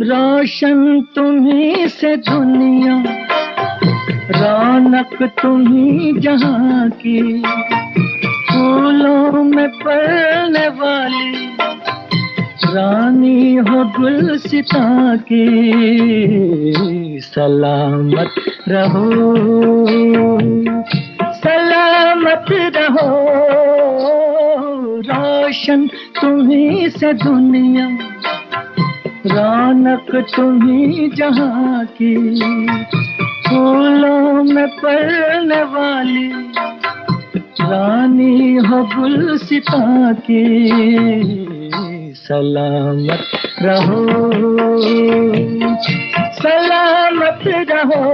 रोशन तुम्ही से दुनिया, रौनक तुम्ही जहाँ की, फूलों में पलने वाली रानी हो गुलसितां की। सलामत रहो, सलामत रहो, रोशन तुम्ही से दुनिया, रौनक तुम्ही जहाँ की, फूलों में पलने वाली रानी हो गुलसितां की। सलामत रहो, सलामत रहो,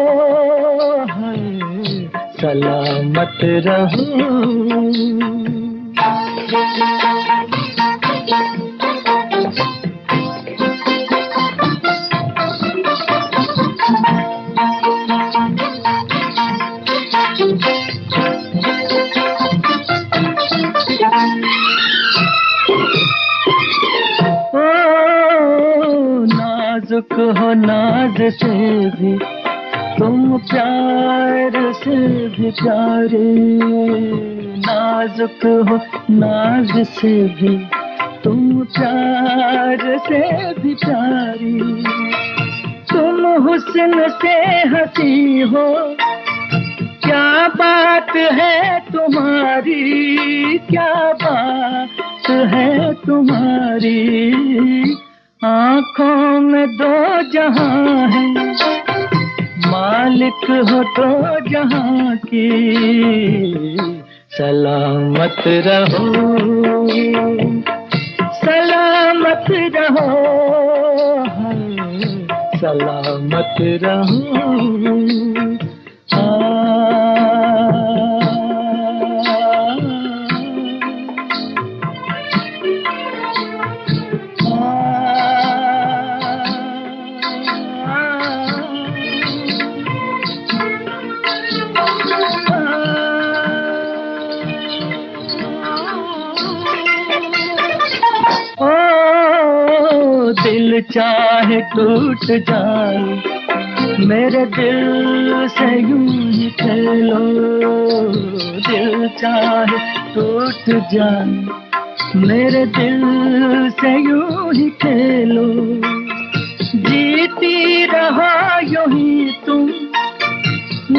सलामत रहो। नाजुक हो नाज से भी तुम, प्यार से भी प्यारे। नाजुक हो नाज से भी तुम, प्यार से भी प्यारी। तुम हुस्न से हंसी हो, क्या बात है तुम्हारी, क्या बात है तुम्हारी। आँखों में दो जहां है, मालिक हो तो जहां की। सलामत रहो, सलामत रहो, सलामत रहो। दिल चाहे टूट जाए, मेरे दिल से यूं ही खेलो। दिल चाहे टूट जाए, मेरे दिल से यूं ही खेलो। जीती रहो यूं ही तुम,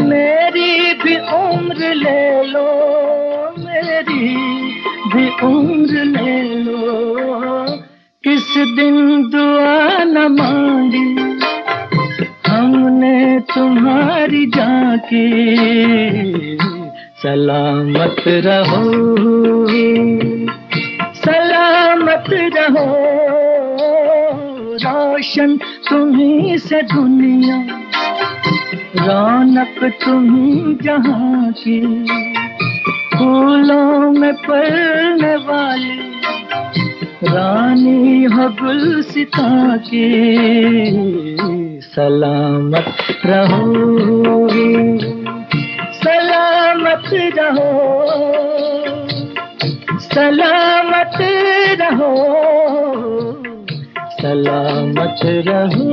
मेरी भी उम्र ले लो, मेरी भी उम्र ले लो। किस दिन दुआ न मांगी हमने तुम्हारी जाके। सलामत रहो, सलामत रहो, रोशन तुम्ही से दुनिया, रौनक तुम्ही जहाँ की, फूलों में पलने वाली रानी हो गुलसितां की। सलामत रहो, सलामत रहो, सलामत रहो, सलामत रहो।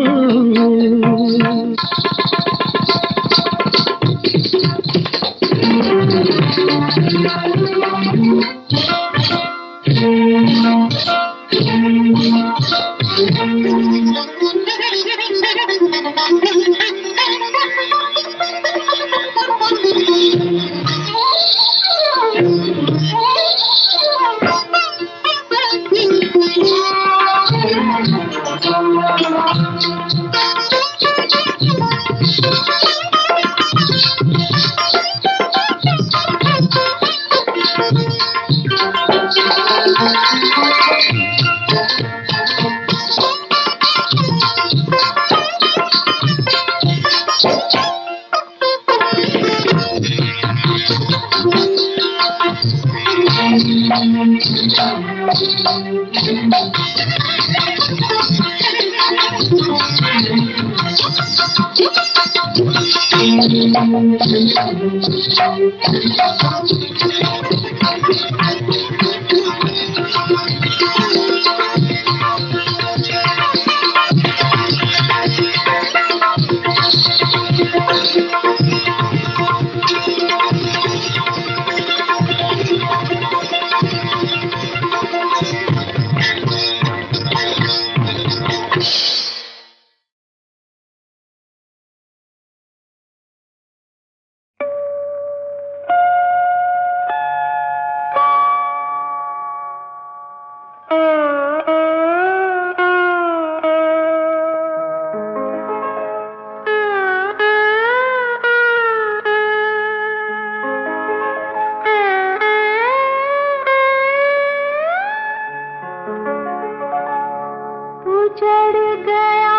उजड़ गया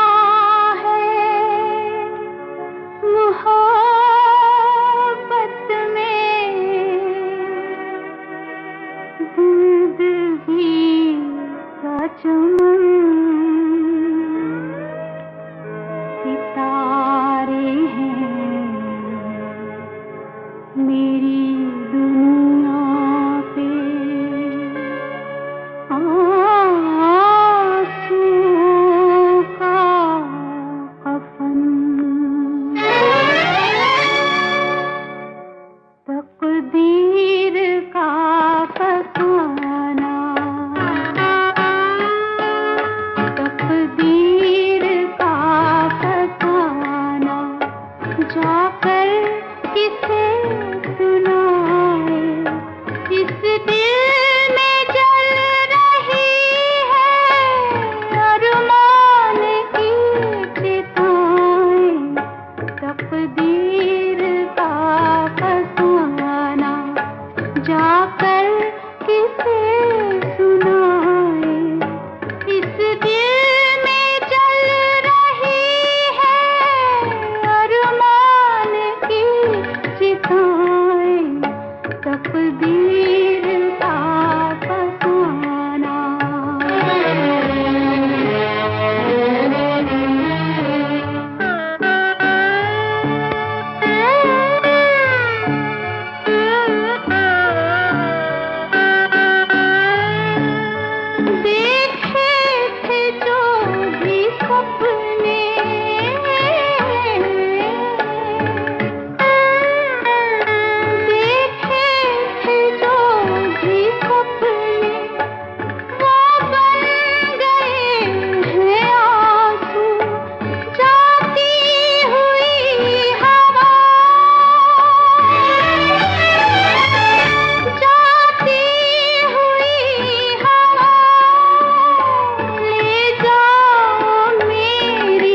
है मोहब्बत में जिंदगी का चमन। सितारे हैं मेरी दुनिया पे, आंसुओं का कफन। तकदीर का फसाना, तकदीर का फसाना, जाकर किसे सुनाए। इस दिल में जल रही है अरमान की चिताएं। तकदीर का फसाना, जाकर किसे सुनाए। इस दिल में जल रही है अरमान की चिताएं। तकदीर का फसाना। देखे थे जो भी सपने, देखे थे जो भी सपने, वो बन गए हैं आंसू। जाती हुई हवा, जाती हुई हवा, ले जाओ मेरी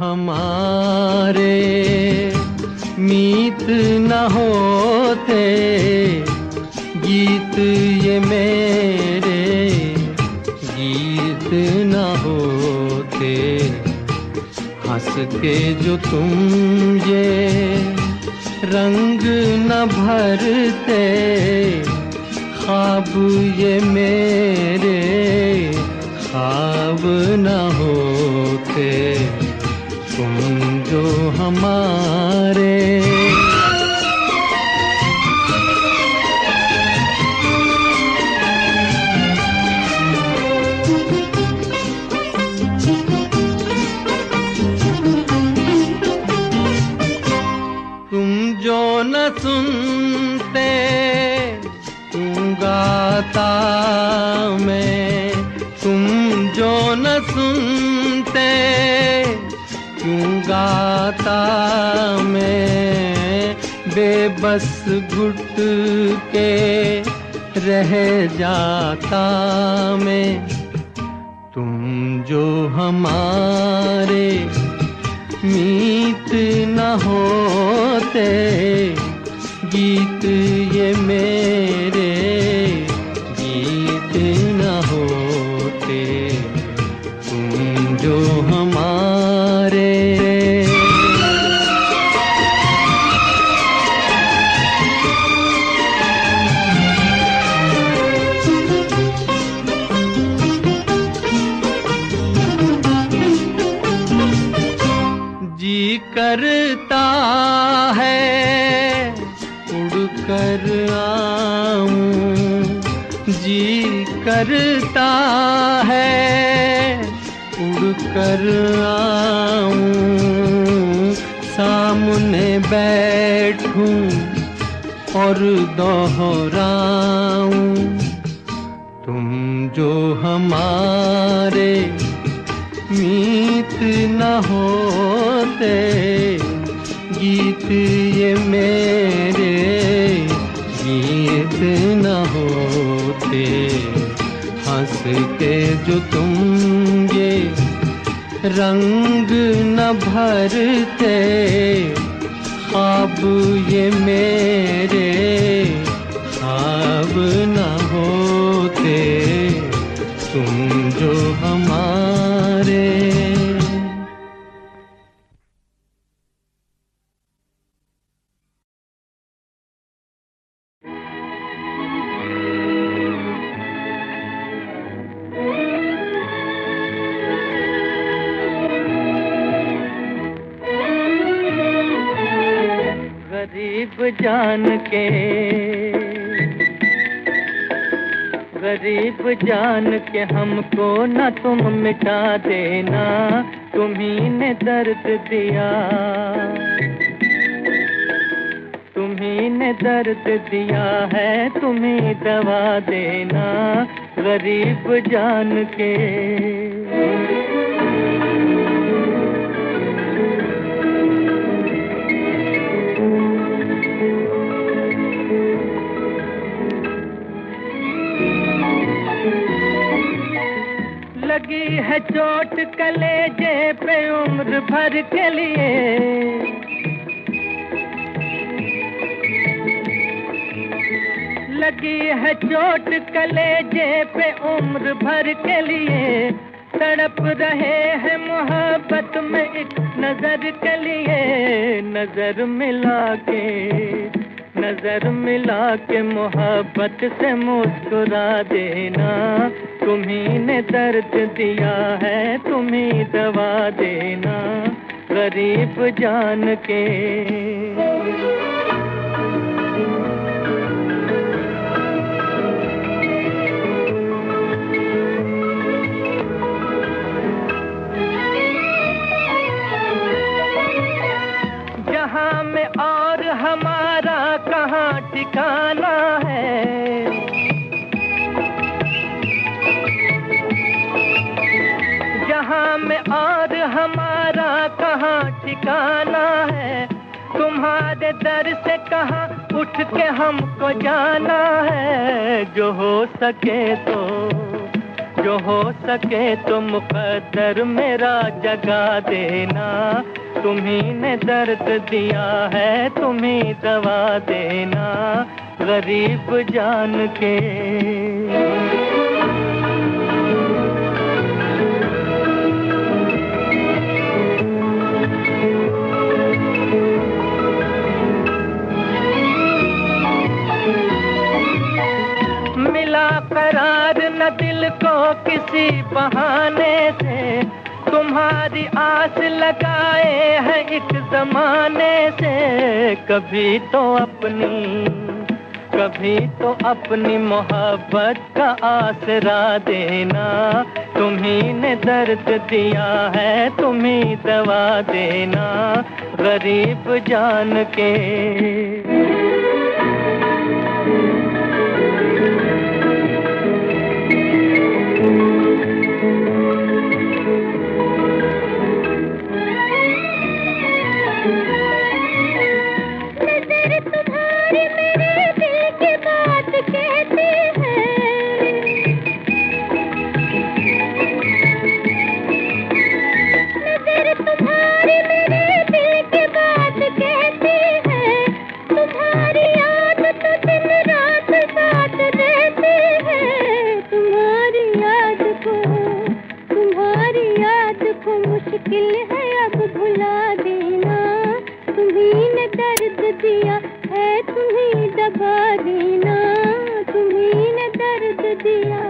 हमारे मीत न होते, गीत ये मेरे गीत न होते, हंस के जो तुम ये रंग न भरते, ख्वाब ये मेरे ख्वाब न होते, तुम जो हमारे। तुम जो न सुनते तुम गाता मैं, तुम जो न सुनते क्यों गाता मैं, बेबस घुट के रह जाता मैं। तुम जो हमारे मीत न होते, गीत ये मेरे गीत न होते, तुम जो हमारे। जी करता है उड़कर आऊं, जी करता है उड़कर आऊं, सामने बैठूं और दोहराऊं। तुम जो हमारे मीत न होते, गीत ये मेरे गीत न होते, हंस के जो तुम ये रंग न भरते, ख्वाब ये मेरे ख्वाब न होते, तुम जो हमारे। गरीब जान के, गरीब जान के हमको न तुम मिटा देना, तुम्ही ने दर्द दिया, तुम्ही ने दर्द दिया है, तुम्ही दवा देना, गरीब जान के। लगी है चोट कलेजे पे उम्र भर के लिए, लगी है चोट कलेजे पे उम्र भर के लिए, तड़प रहे हैं मोहब्बत में एक नजर के लिए, नजर मिला के मोहब्बत से मुस्कुरा देना, तुम्ही ने दर्द दिया है, तुम्ही दवा देना, गरीब जान के। जहां में और हमारा कहाँ ठिकाना है, जहां में और हमारा कहाँ ठिकाना है, तुम्हारे दर से कहाँ उठ के हमको जाना है, जो हो सके तो जो हो सके तो मुकद्दर मेरा जगा देना। तुम्ही ने दर्द दिया है, तुम्ही दवा देना, गरीब जान के। मिला करार न दिल को किसी बहाने से, तुम्हारी आस लगाए हैं एक जमाने से। कभी तो अपनी मोहब्बत का आसरा देना। तुम्ही ने दर्द दिया है, तुम्ही दवा देना, गरीब जान के। मुश्किल है अब भुला देना। तुम्ही ने दर्द दिया है, तुम्ही दबा देना, तुम्ही ने दर्द दिया।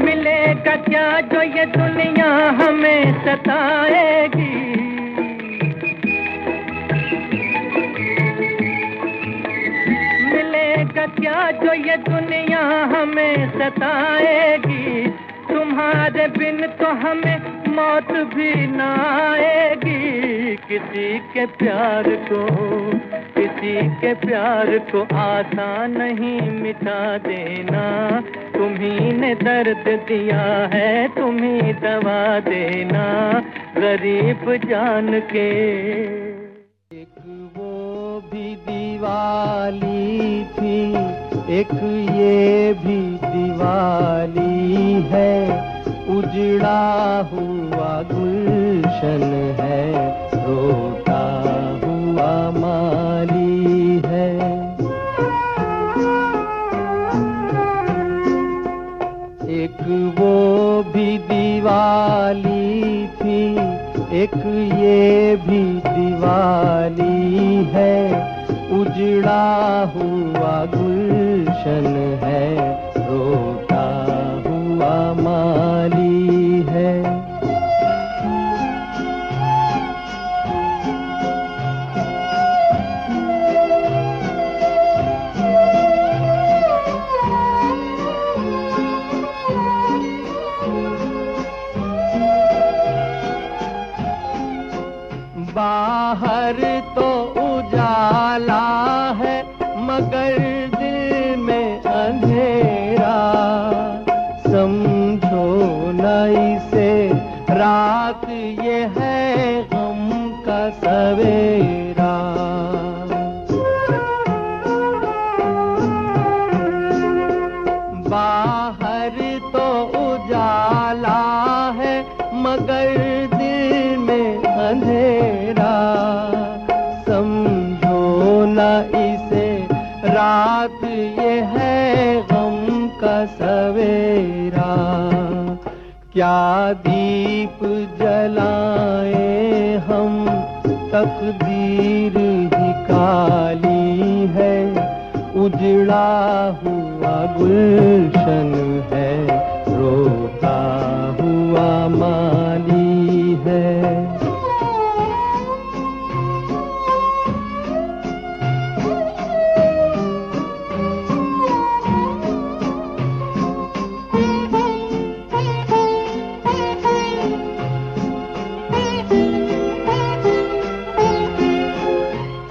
मिलेगा क्या जो ये दुनिया हमें सताएगी। मिलेगा क्या जो ये दुनिया हमें सताएगी। तुम्हारे बिन तो हमें मौत भी ना आएगी। किसी के प्यार को आसान नहीं मिटा देना। तुम्ही ने दर्द दिया है, तुम्ही दवा देना, गरीब जान के। एक वो भी दिवाली थी, एक ये भी दिवाली है। उजड़ा हुआ गुलशन है, रोता हुआ माली है। एक वो भी दिवाली थी, एक ये भी दिवाली है। उजड़ा हुआ गुलशन है, रोता हुआ माली है। बाहर तो उजाला है, मगर दिल में अंधेरा। समझो न इसे रात, ये है गम का सवेरा। बाहर तो उजाला है, मगर दिल में अंधेरा। समझो न इसे रात, ये है गम का सवेरा। क्या दीप जलाएं हम, तकदीर ही काली है। उजड़ा हुआ गुलशन है, रोता हुआ माली है।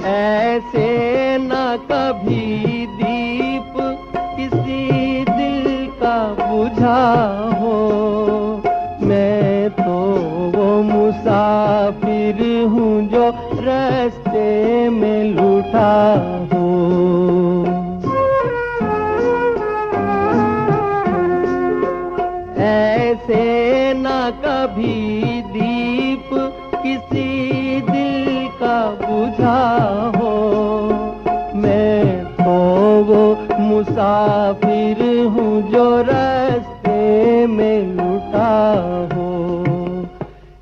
ऐसे न कभी दीप किसी दिल का बुझा हो। कभी दीप किसी दिल का बुझा हो। मैं तो वो मुसाफिर हूँ जो रास्ते में लुटा हो।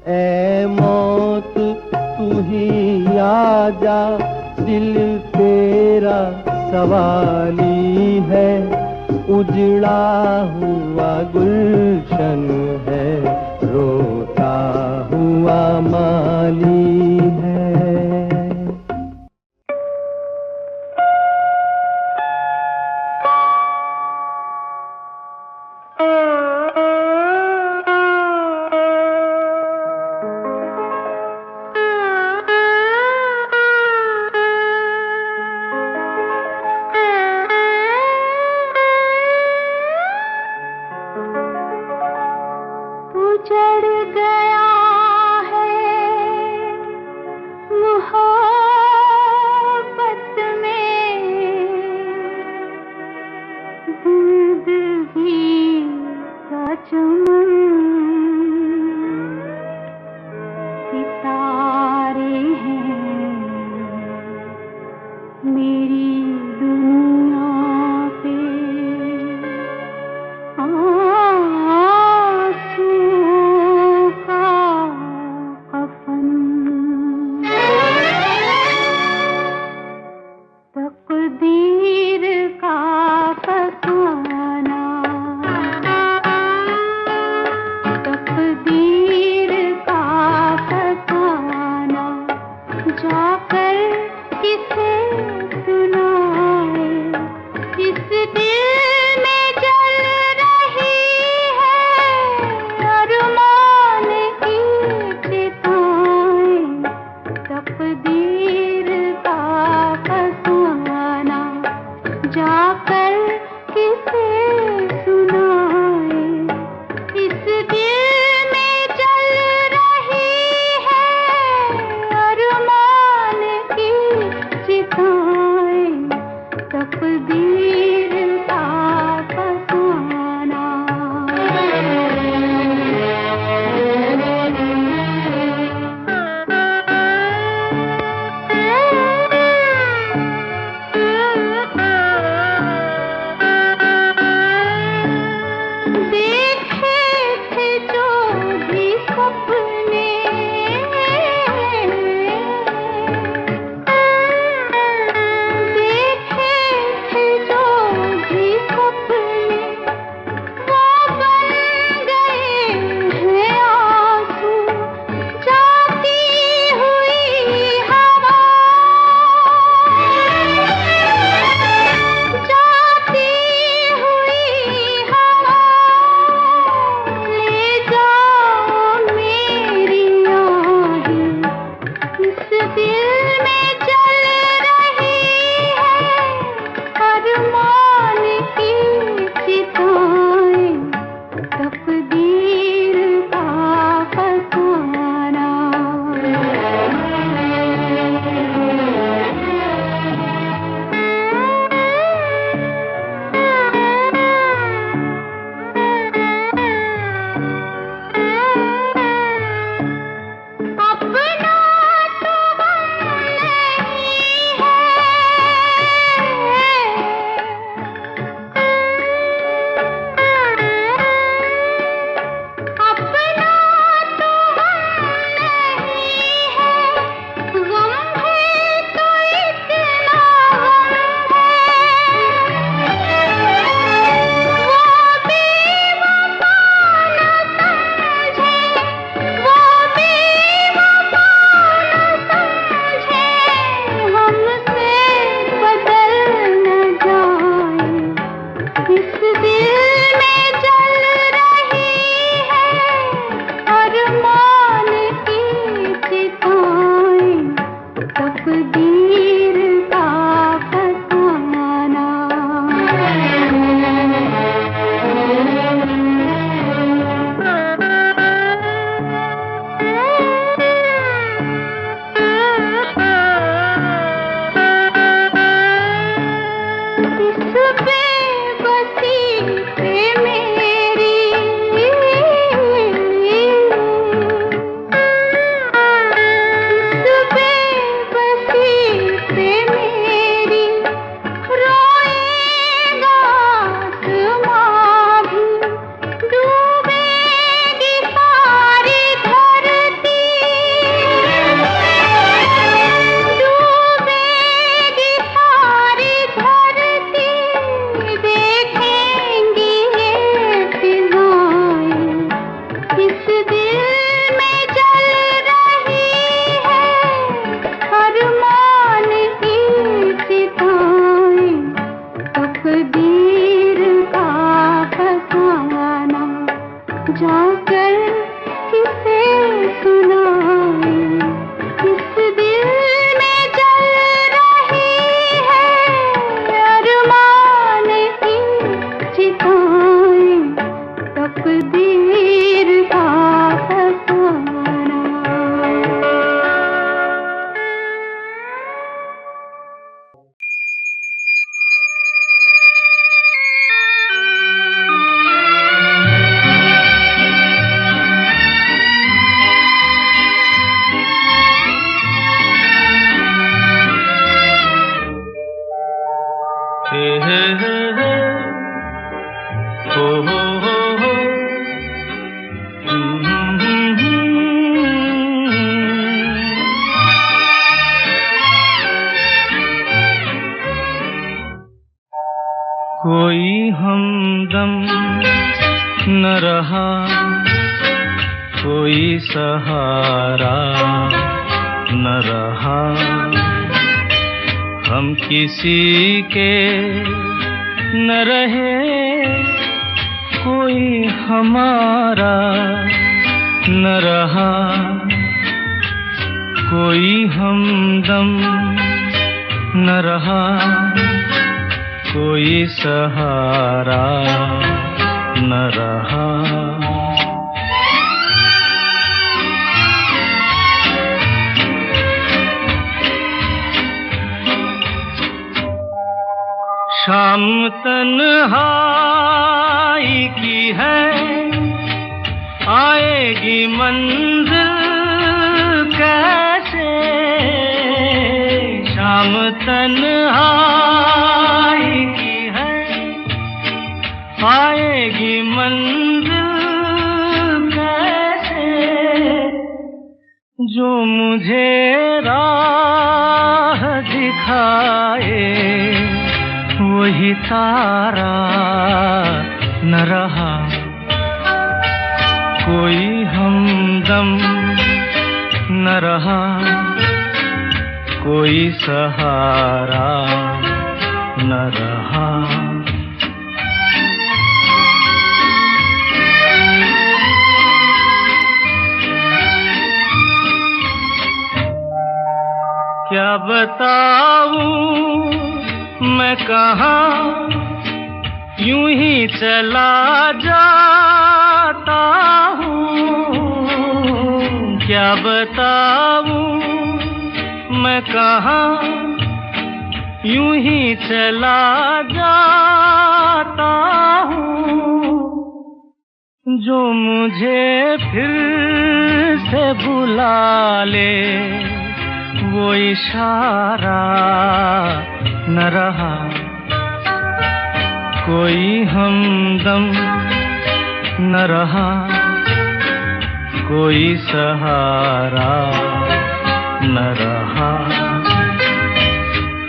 ऐ मौत तू ही आजा, दिल तेरा सवाली है। उजड़ा हुआ गुलशन है, रोता हुआ माली है। बेबसी पे जाकर किसे सुनाए, किस दिल में जल रही है अरमान इन चिताएं, तकदीर का फसाना। कोई हमदम न रहा, कोई सहारा न रहा, हम किसी के न रहे, कोई हमारा न रहा, कोई हमदम न रहा, कोई सहारा न रहा। शाम तन्हाई की है, आएगी मंजिल कैसे, शाम तन्हाई की है, आएगी मंजिल कैसे, जो मुझे राह दिखाए वही तारा न रहा, कोई हमदम न रहा, कोई सहारा न रहा। क्या बताऊं मैं कहाँ, यूं ही चला जाता हूँ, क्या बताऊं मैं कहाँ, यूं ही चला जाता हूँ, जो मुझे फिर से बुला ले वो इशारा न रहा, कोई हमदम न रहा, कोई सहारा न रहा,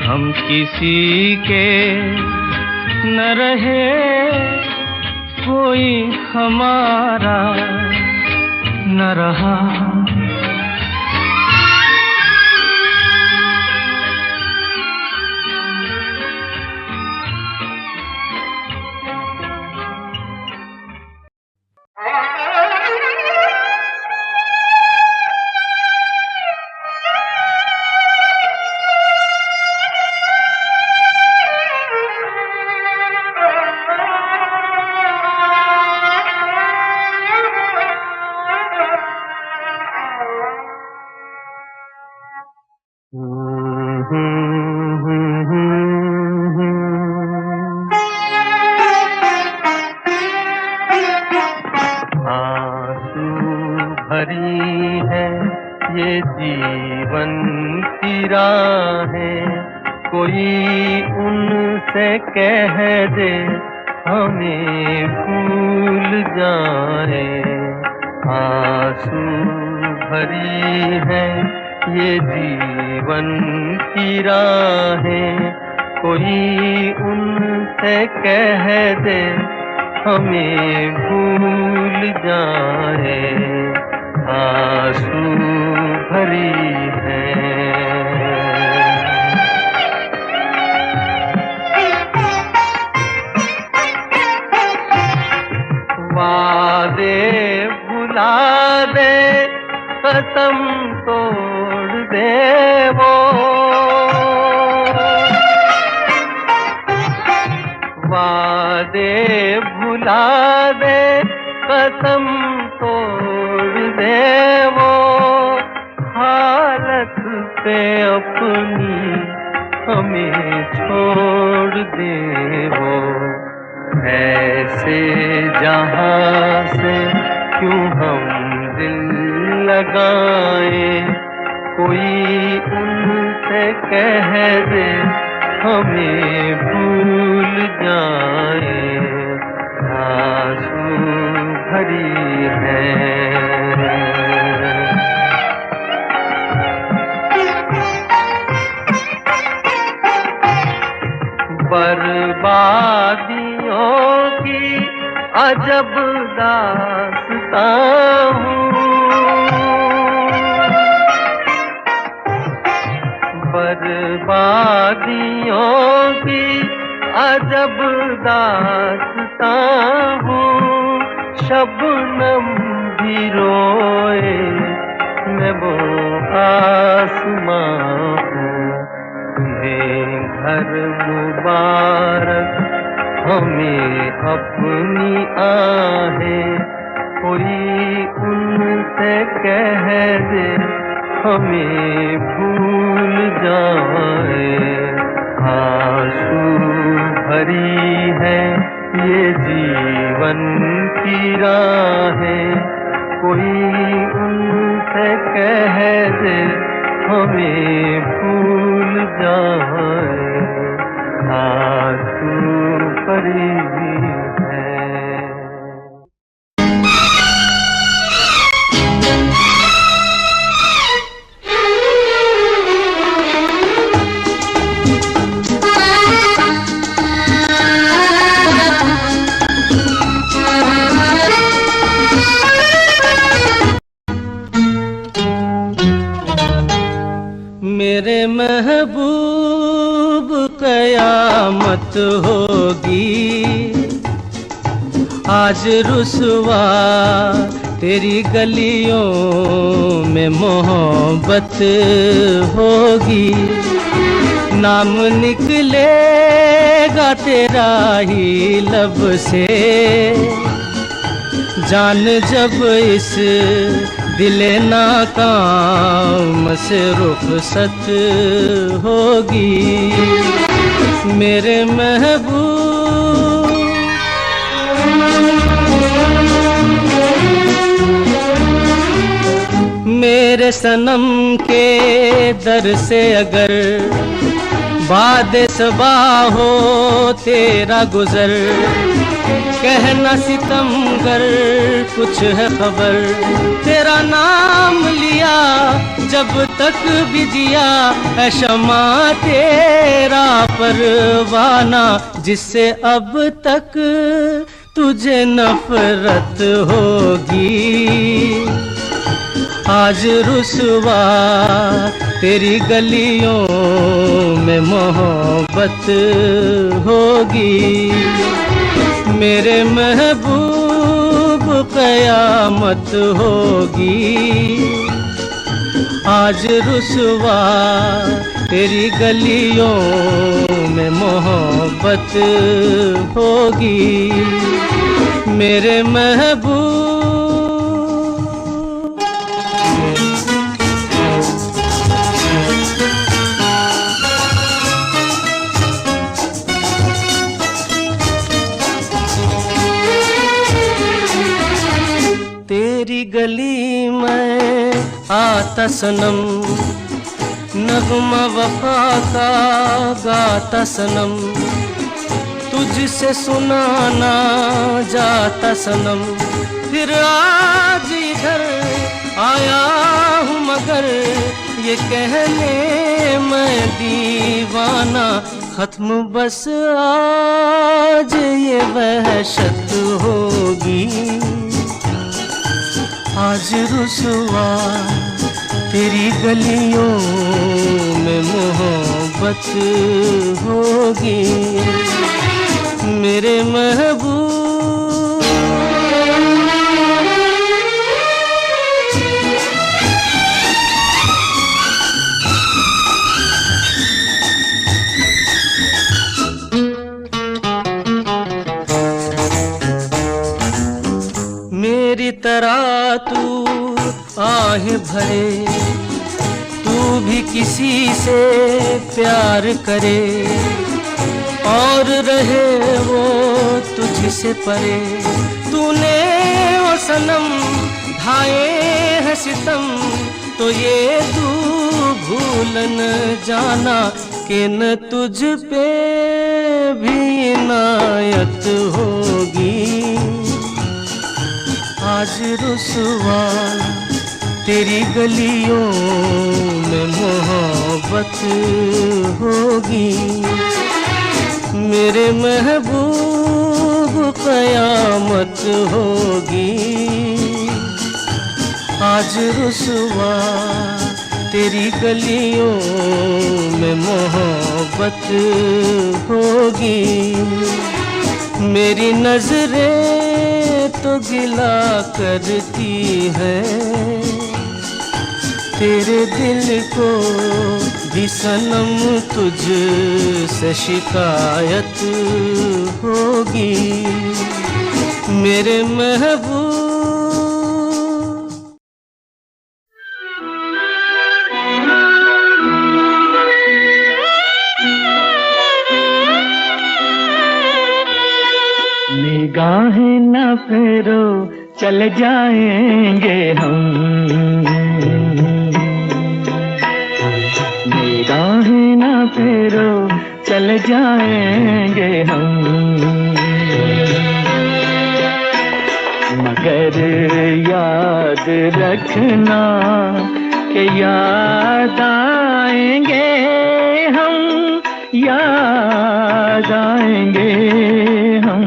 हम किसी के न रहे, कोई हमारा न रहा। कह दे हमें भूल जाए, आंसू भरी है ये जीवन की राहें, कोई उनसे कह दे हमें भूल जाए, आंसू भरी है। वादे भुला दे कसम तोड़ दे वो, वादे भुला दे कसम तोड़ दे वो, हालत पे अपनी हमें छोड़ दे वो। ऐसे जहां से क्यों हम दिल लगाए, कोई उनसे कह दे हमें भूल जाए। आंसू भरी है बर्बादियों की अजब दास्तां हूँ, बर्बादियों की अजब दास्तां हूँ। शबनम भी रोए मैं वो आसमां हूँ। तुम्हें घर मुबारक हमें अपनी आहें, कोई उनसे कह दे हमें भूल जाए। आंसू भरी है ये जीवन की राहें, कोई उनसे कह दे हमें भूल जाए। आंसू भरी है मेरे महबूब, कयामत होगी आज रुसवा तेरी गलियों में मोहब्बत होगी। नाम निकलेगा तेरा ही लब से, जान जब इस दिले नाकाम से रुखसत होगी। मेरे महबूब, मेरे सनम के दर से अगर बादे सबा हो तेरा गुजर, कहना सितमगर कुछ है खबर। तेरा नाम लिया जब तक भी जिया है शमा तेरा परवाना, जिससे अब तक तुझे नफरत होगी। आज रुसवा तेरी गलियों में मोहब्बत होगी। मेरे महबूब, कयामत होगी आज रुसवा तेरी गलियों में मोहब्बत होगी। मेरे महबूब, तेरी गली में आता सनम, नगमा वफा का गाता सनम, तुझसे सुनाना जाता सनम। फिर आज इधर आया हूँ मगर ये कहने मैं दीवाना, खत्म बस आज ये वहशत होगी। आज रुसवा तेरी गलियों में मोहब्बत होगी। मेरे महबूब, तरह तू आह भरे, तू भी किसी से प्यार करे और रहे वो तुझसे परे। तूने वो सनम ढाए है सितम, तो ये तू भूल न जाना कि न तुझ पे भी इनायत होगी। आज रुसवा तेरी गलियों में मोहब्बत होगी। मेरे महबूब क़यामत होगी। आज रुसवा तेरी गलियों में मोहब्बत होगी। मेरी नजरें तो गिला करती है, तेरे दिल को भी सनम तुझ से शिकायत होगी। मेरे महबूब निगाहें न फेरो चल जाएंगे हम, निगाहें न फेरो चल जाएंगे हम, मगर याद रखना कि याद आएंगे हम, याद आएंगे हम।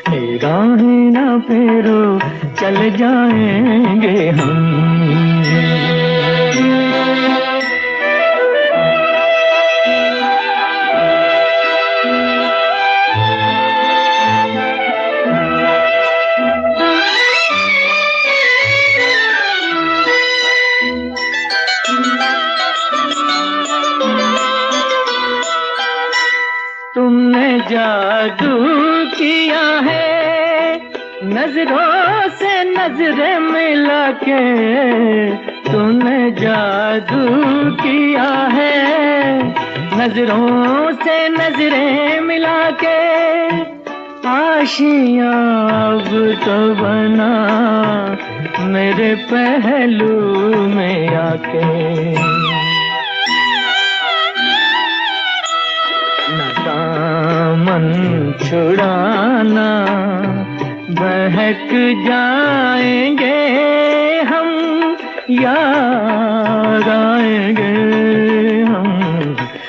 निगाहें न फेरो चल जाएंगे हम। तुमने जादू किया है नजरों से नजरें मिला के, तुमने जादू किया है नजरों से नजरें मिला के। आशियाँ अब तो बना मेरे पहलू में आके, दामन छुड़ाना बहक जाएंगे हम, याद आएंगे हम।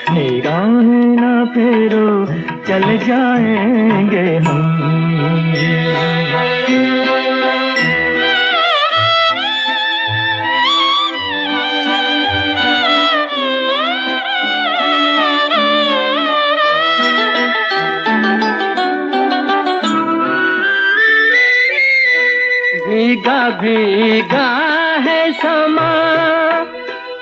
निगाहें न फेरो चल जाएंगे हम। भीगा भीगा है समा,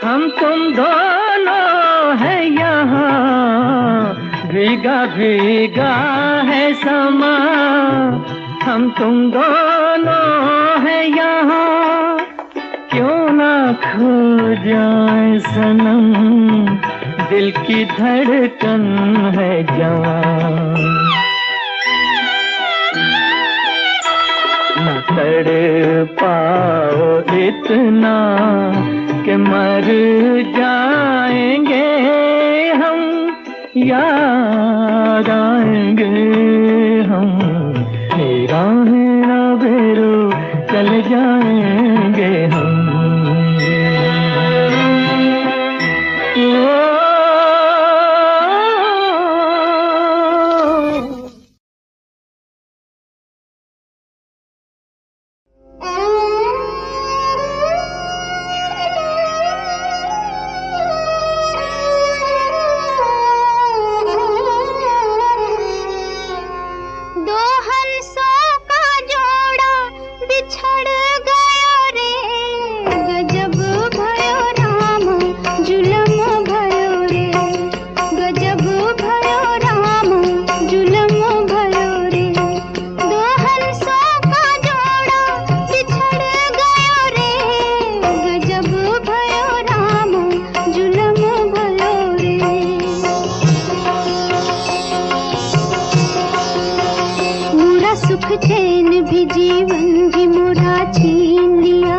हम तुम दोनों है यहाँ। भीगा भीगा है समा, हम तुम दोनों है यहाँ। क्यों ना खो जाए सनम, दिल की धड़कन है जवां। न तड़ पाओ इतना कि मर जाएंगे हम, याद आएंगे हम। निगाहें न फेरो चल जाएंगे हम। दो हंसों का जोड़ा बिछड़ गया। सुख चैन भी जीवन भी मोरा छीन लिया,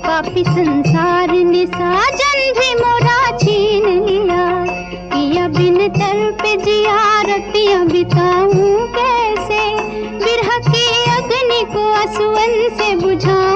पापी संसार ने साजन भी मोरा छीन लिया। पिया बिन तड़प जिया रतियां बिताऊं कैसे, बिरह की अग्नि को आंसुओं से बुझाऊं